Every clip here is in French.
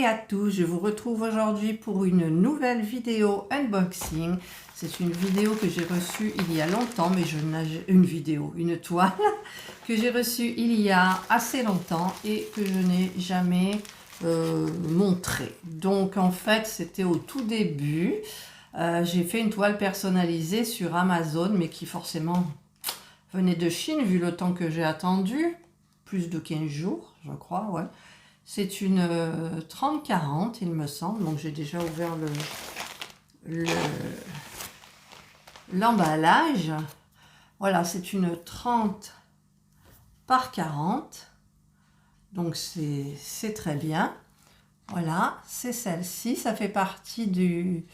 et à tous, je vous retrouve aujourd'hui pour une nouvelle vidéo unboxing. C'est une vidéo que j'ai reçue il y a longtemps, mais une toile que j'ai reçue il y a assez longtemps et que je n'ai jamais montrée. Donc en fait, c'était au tout début. J'ai fait une toile personnalisée sur Amazon, mais qui forcément venait de Chine, vu le temps que j'ai attendu. Plus de 15 jours, je crois, ouais. C'est une 30-40, il me semble. Donc, j'ai déjà ouvert l'emballage. Voilà, c'est une 30 par 40. Donc, c'est très bien. Voilà, c'est celle-ci. Ça fait partie d'une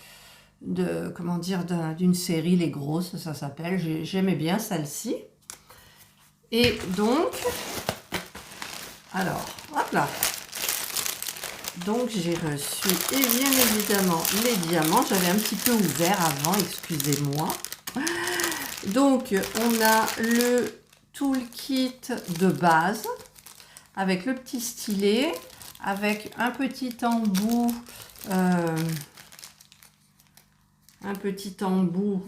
série, Les Grosses, ça s'appelle. J'aimais bien celle-ci. Et donc, alors, hop là. Donc j'ai reçu, et bien évidemment, les diamants. J'avais un petit peu ouvert avant, excusez-moi. Donc on a le toolkit de base, avec le petit stylet, avec un petit embout,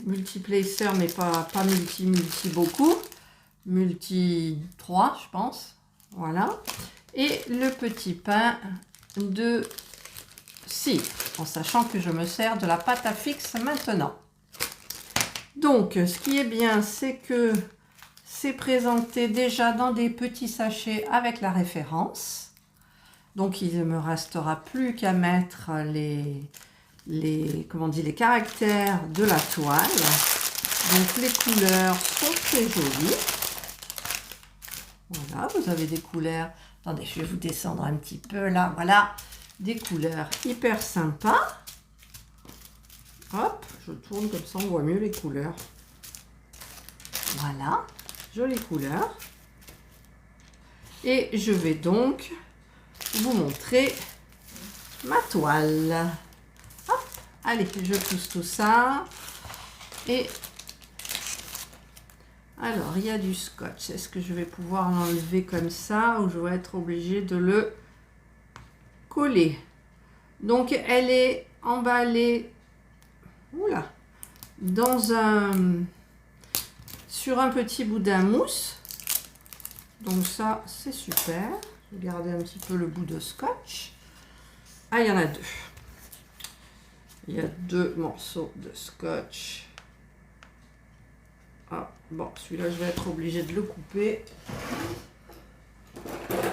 multiplacer, mais pas multi beaucoup. Multi 3, je pense. Voilà. Et le petit pain de cire, en sachant que je me sers de la pâte à fixe maintenant. Donc, ce qui est bien, c'est que c'est présenté déjà dans des petits sachets avec la référence. Donc, il ne me restera plus qu'à mettre les caractères de la toile. Donc, les couleurs sont très jolies. Voilà, vous avez des couleurs. Attendez, je vais vous descendre un petit peu là. Voilà, des couleurs hyper sympas. Hop, je tourne comme ça, on voit mieux les couleurs. Voilà, jolies couleurs. Et je vais donc vous montrer ma toile. Hop, allez, je pousse tout ça. Et alors, il y a du scotch. Est-ce que je vais pouvoir l'enlever comme ça ou je vais être obligée de le coller? Donc, elle est emballée sur un petit boudin mousse. Donc ça, c'est super. Je vais garder un petit peu le bout de scotch. Ah, il y en a deux. Il y a deux morceaux de scotch. Ah, bon, celui-là, je vais être obligée de le couper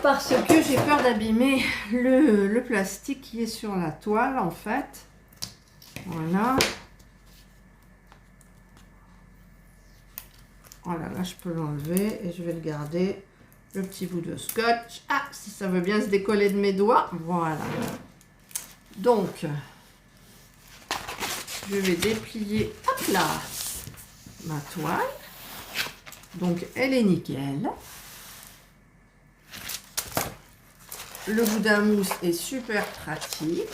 parce que j'ai peur d'abîmer le plastique qui est sur la toile, en fait. Voilà. Voilà, là, je peux l'enlever et je vais le garder. Le petit bout de scotch. Ah, si ça veut bien se décoller de mes doigts. Voilà. Donc, je vais déplier, hop là, ma toile. Donc elle est nickel. Le boudin mousse est super pratique.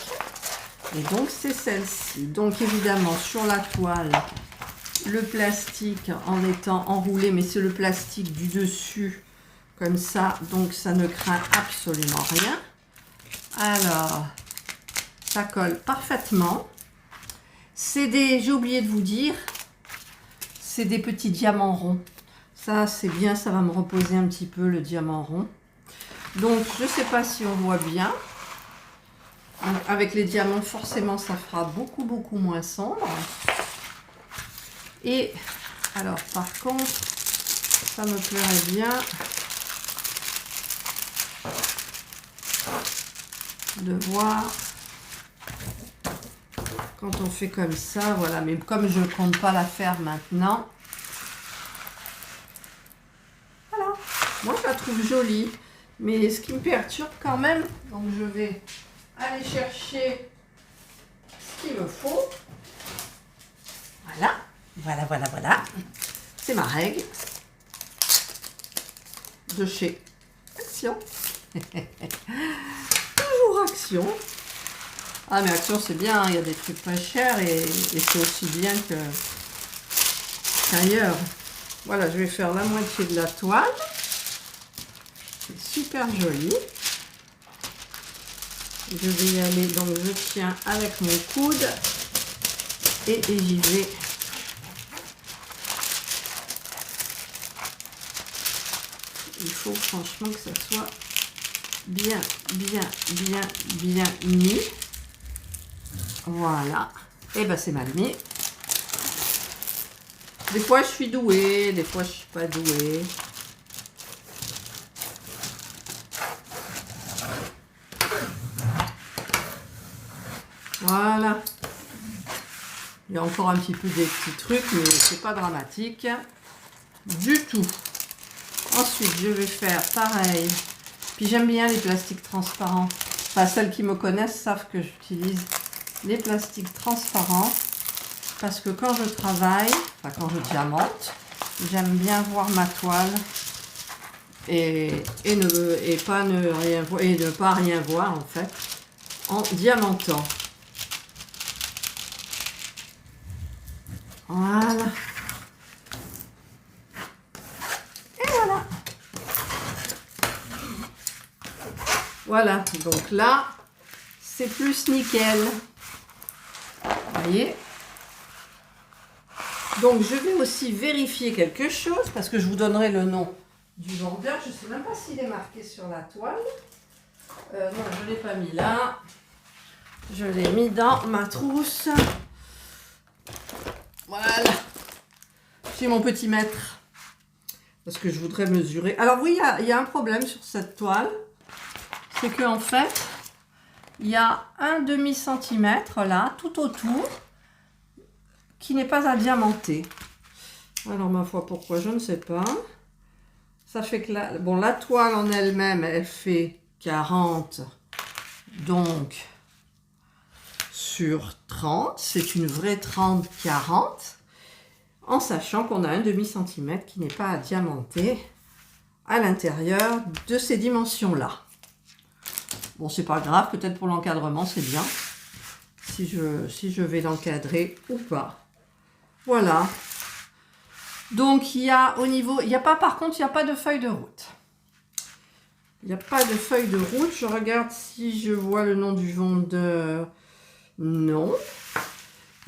Et donc c'est celle-ci. Donc évidemment sur la toile, le plastique en étant enroulé, mais c'est le plastique du dessus comme ça. Donc ça ne craint absolument rien. Alors, ça colle parfaitement. J'ai oublié de vous dire, c'est des petits diamants ronds. Ça, c'est bien, ça va me reposer un petit peu le diamant rond. Donc, je ne sais pas si on voit bien. Donc, avec les diamants, forcément, ça fera beaucoup moins sombre. Et, alors, par contre, ça me plairait bien de voir quand on fait comme ça. Voilà, mais comme je ne compte pas la faire maintenant, moi, je la trouve jolie, mais ce qui me perturbe quand même, donc je vais aller chercher ce qu'il me faut. Voilà. C'est ma règle de chez Action. Toujours Action. Ah, mais Action, c'est bien, hein, il y a des trucs pas chers et c'est aussi bien qu'ailleurs. Voilà, je vais faire la moitié de la toile. C'est super joli. je vais y aller, donc je tiens avec mon coude et j'y vais. Il faut franchement que ça soit bien mis. Voilà. Et ben c'est mal mis. Des fois je suis douée, des fois je suis pas douée. Voilà. Il y a encore un petit peu des petits trucs, mais c'est pas dramatique du tout. Ensuite, je vais faire pareil. Puis j'aime bien les plastiques transparents. Enfin, celles qui me connaissent savent que j'utilise les plastiques transparents. Parce que quand je travaille, enfin quand je diamante, j'aime bien voir ma toile et ne pas rien voir en fait en diamantant. Voilà. Et voilà. Voilà, donc là, c'est plus nickel. Vous voyez? Donc, je vais aussi vérifier quelque chose, parce que je vous donnerai le nom du vendeur. Je ne sais même pas s'il est marqué sur la toile. Non, je ne l'ai pas mis là. Je l'ai mis dans ma trousse. Voilà. J'ai mon petit mètre. Parce que je voudrais mesurer. Alors oui, il y a un problème sur cette toile. C'est qu'en fait, il y a un demi-centimètre là, tout autour, qui n'est pas à diamanter. Alors ma foi, pourquoi, je ne sais pas. Ça fait que la toile en elle-même, elle fait 40, donc sur 30. C'est une vraie 30-40, en sachant qu'on a un demi-centimètre qui n'est pas à diamanter à l'intérieur de ces dimensions-là. Bon, c'est pas grave, peut-être pour l'encadrement, c'est bien. Si je vais l'encadrer ou pas. Voilà. Donc, il y a au niveau... par contre, il n'y a pas de feuille de route. Il n'y a pas de feuille de route. Je regarde si je vois le nom du vendeur. Non.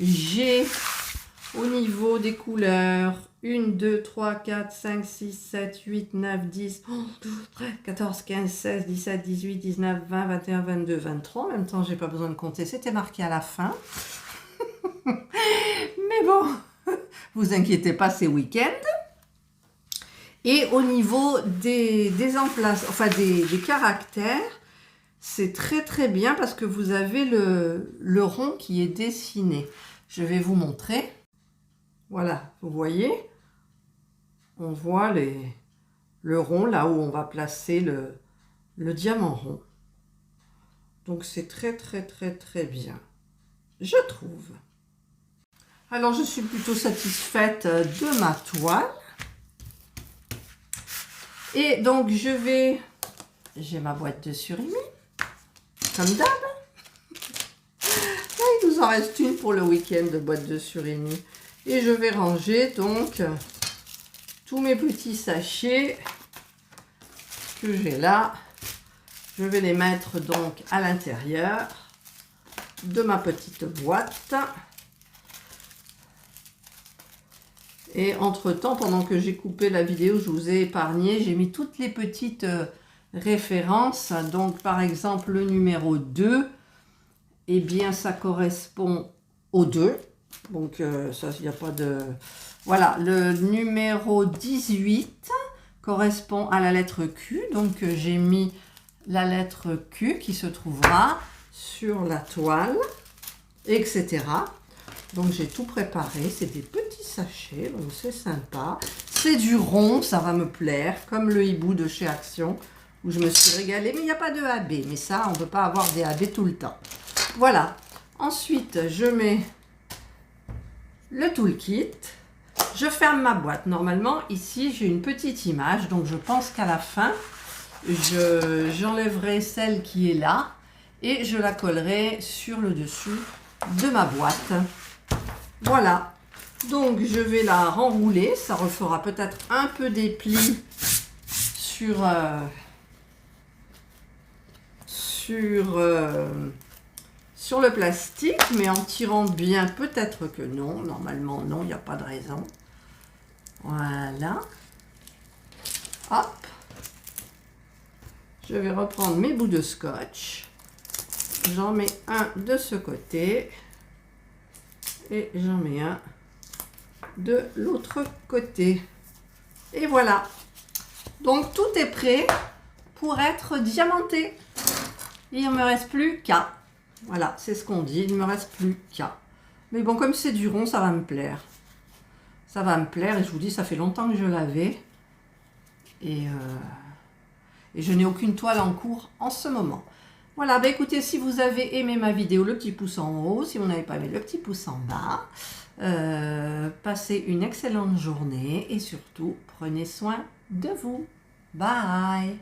J'ai au niveau des couleurs 1, 2, 3, 4, 5, 6, 7, 8, 9, 10, 12, 13, 14, 15, 16, 17, 18, 19, 20, 21, 22, 23. En même temps, j'ai pas besoin de compter. C'était marqué à la fin. Mais bon, vous inquiétez pas, c'est week-end. Et au niveau des caractères, c'est très très bien parce que vous avez le rond qui est dessiné. Je vais vous montrer. Voilà, vous voyez, on voit le rond là où on va placer le diamant rond. Donc c'est très très très très bien, je trouve. Alors je suis plutôt satisfaite de ma toile. Et donc j'ai ma boîte de surimi, comme d'hab. Là, il nous en reste une pour le week-end de boîte de surimi. Et je vais ranger donc tous mes petits sachets que j'ai là. Je vais les mettre donc à l'intérieur de ma petite boîte. Et entre-temps, pendant que j'ai coupé la vidéo, je vous ai épargné, j'ai mis toutes les petites références. Donc par exemple, le numéro 2, eh bien ça correspond au 2. Donc ça, il n'y a pas de... Voilà, le numéro 18 correspond à la lettre Q. Donc j'ai mis la lettre Q qui se trouvera sur la toile, etc. Donc j'ai tout préparé. C'est des petits sachets, donc c'est sympa. C'est du rond, ça va me plaire, comme le hibou de chez Action, où je me suis régalée. Mais il n'y a pas de AB. Mais ça, on ne peut pas avoir des AB tout le temps. Voilà. Ensuite, je mets le toolkit, je ferme ma boîte. Normalement, ici, j'ai une petite image, donc je pense qu'à la fin, j'enlèverai celle qui est là et je la collerai sur le dessus de ma boîte. Voilà, donc je vais la renrouler, ça refera peut-être un peu des plis sur sur le plastique, mais en tirant bien, peut-être que non. Normalement, non, il n'y a pas de raison. Voilà. Hop. Je vais reprendre mes bouts de scotch. J'en mets un de ce côté. Et j'en mets un de l'autre côté. Et voilà. Donc, tout est prêt pour être diamanté. Il ne me reste plus qu'à. Voilà, c'est ce qu'on dit. Il ne me reste plus qu'à. Mais bon, comme c'est du rond, ça va me plaire. Ça va me plaire. Et je vous dis, ça fait longtemps que je l'avais. Et je n'ai aucune toile en cours en ce moment. Voilà, bah écoutez, si vous avez aimé ma vidéo, le petit pouce en haut. Si vous n'avez pas aimé, le petit pouce en bas. Passez une excellente journée. Et surtout, prenez soin de vous. Bye!